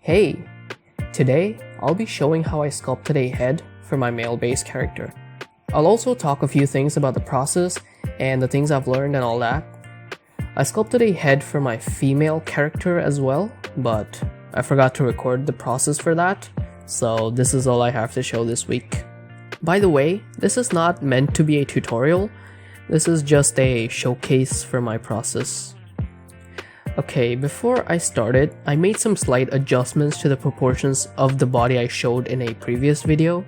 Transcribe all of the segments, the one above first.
Hey! Today, I'll be showing how I sculpted a head for my male-based character. I'll also talk a few things about the process and the things I've learned and all that. I sculpted a head for my female character as well, but I forgot to record the process for that, so this is all I have to show this week. By the way, this is not meant to be a tutorial, this is just a showcase for my process. Okay, before I started, I made some slight adjustments to the proportions of the body I showed in a previous video.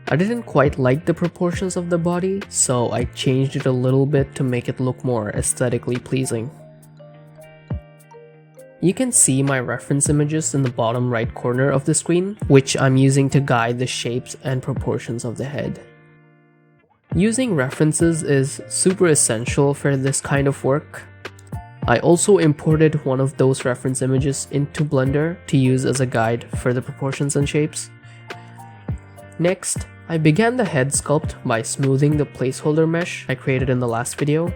I didn't quite like the proportions of the body, so I changed it a little bit to make it look more aesthetically pleasing. You can see my reference images in the bottom right corner of the screen, which I'm using to guide the shapes and proportions of the head. Using references is super essential for this kind of work. I also imported one of those reference images into Blender to use as a guide for the proportions and shapes. Next, I began the head sculpt by smoothing the placeholder mesh I created in the last video.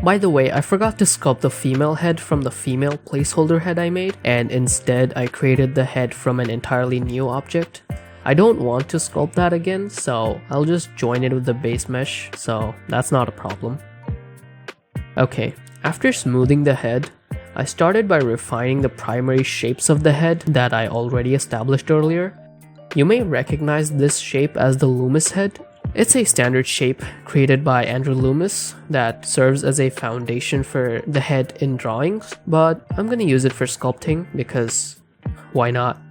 By the way, I forgot to sculpt the female head from the female placeholder head I made, and instead I created the head from an entirely new object. I don't want to sculpt that again, so I'll just join it with the base mesh, so that's not a problem. Okay, after smoothing the head, I started by refining the primary shapes of the head that I already established earlier. You may recognize this shape as the Loomis head. It's a standard shape created by Andrew Loomis that serves as a foundation for the head in drawings, but I'm gonna use it for sculpting because why not?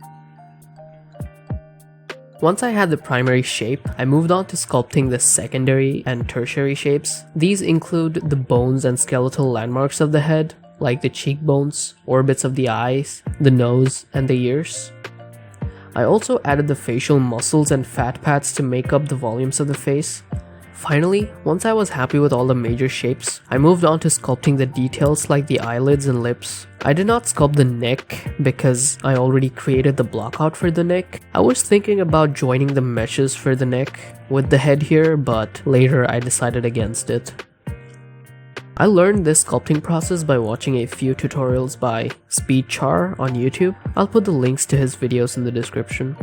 Once I had the primary shape, I moved on to sculpting the secondary and tertiary shapes. These include the bones and skeletal landmarks of the head, like the cheekbones, orbits of the eyes, the nose, and the ears. I also added the facial muscles and fat pads to make up the volumes of the face. Finally, once I was happy with all the major shapes, I moved on to sculpting the details like the eyelids and lips. I did not sculpt the neck because I already created the block out for the neck. I was thinking about joining the meshes for the neck with the head here, but later I decided against it. I learned this sculpting process by watching a few tutorials by Speedchar on YouTube. I'll put the links to his videos in the description.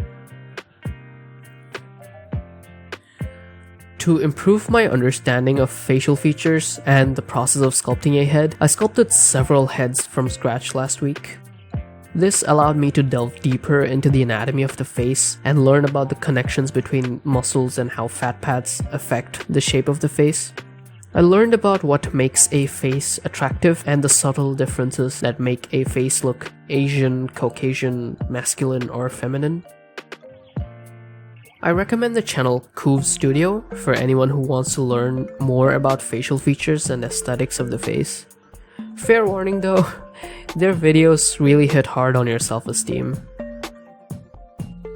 To improve my understanding of facial features and the process of sculpting a head, I sculpted several heads from scratch last week. This allowed me to delve deeper into the anatomy of the face and learn about the connections between muscles and how fat pads affect the shape of the face. I learned about what makes a face attractive and the subtle differences that make a face look Asian, Caucasian, masculine, or feminine. I recommend the channel Kuv Studio for anyone who wants to learn more about facial features and aesthetics of the face. Fair warning though, their videos really hit hard on your self-esteem.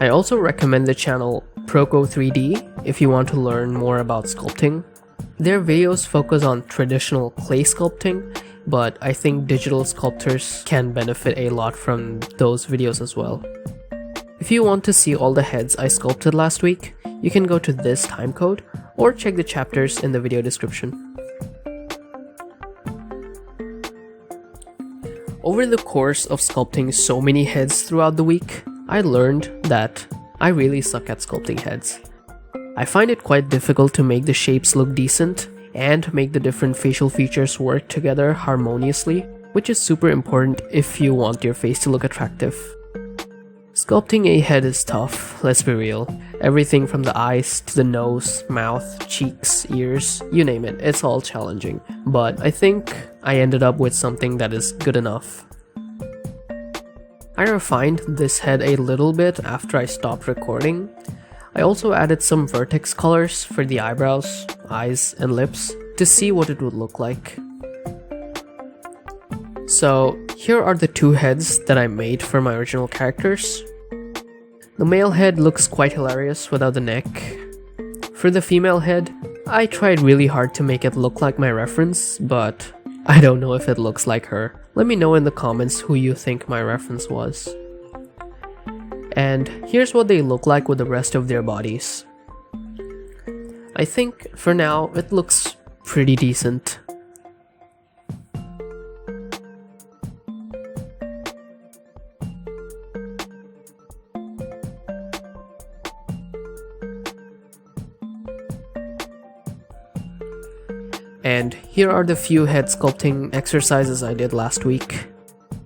I also recommend the channel Proco3D if you want to learn more about sculpting. Their videos focus on traditional clay sculpting, but I think digital sculptors can benefit a lot from those videos as well. If you want to see all the heads I sculpted last week, you can go to this timecode or check the chapters in the video description. Over the course of sculpting so many heads throughout the week, I learned that I really suck at sculpting heads. I find it quite difficult to make the shapes look decent and make the different facial features work together harmoniously, which is super important if you want your face to look attractive. Sculpting a head is tough, let's be real. Everything from the eyes to the nose, mouth, cheeks, ears, you name it, it's all challenging. But I think I ended up with something that is good enough. I refined this head a little bit after I stopped recording. I also added some vertex colors for the eyebrows, eyes, and lips to see what it would look like. So here are the two heads that I made for my original characters. The male head looks quite hilarious without the neck. For the female head, I tried really hard to make it look like my reference, but I don't know if it looks like her. Let me know in the comments who you think my reference was. And here's what they look like with the rest of their bodies. I think for now it looks pretty decent. And here are the few head sculpting exercises I did last week.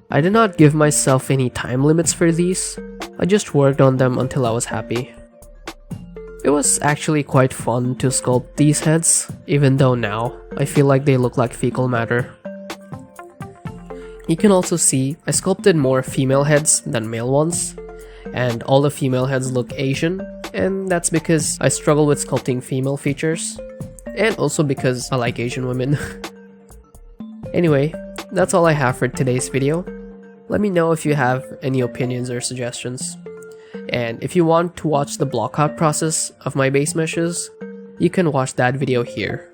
I did not give myself any time limits for these, I just worked on them until I was happy. It was actually quite fun to sculpt these heads, even though now I feel like they look like fecal matter. You can also see I sculpted more female heads than male ones, and all the female heads look Asian, and that's because I struggle with sculpting female features, and also because I like Asian women. Anyway, that's all I have for today's video. Let me know if you have any opinions or suggestions. And if you want to watch the blockout process of my base meshes, you can watch that video here.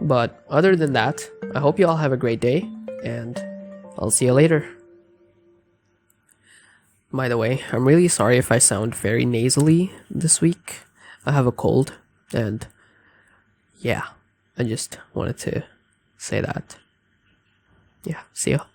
But other than that, I hope you all have a great day, and I'll see you later. By the way, I'm really sorry if I sound very nasally this week. I have a cold, and yeah, I just wanted to say that. Yeah, see ya.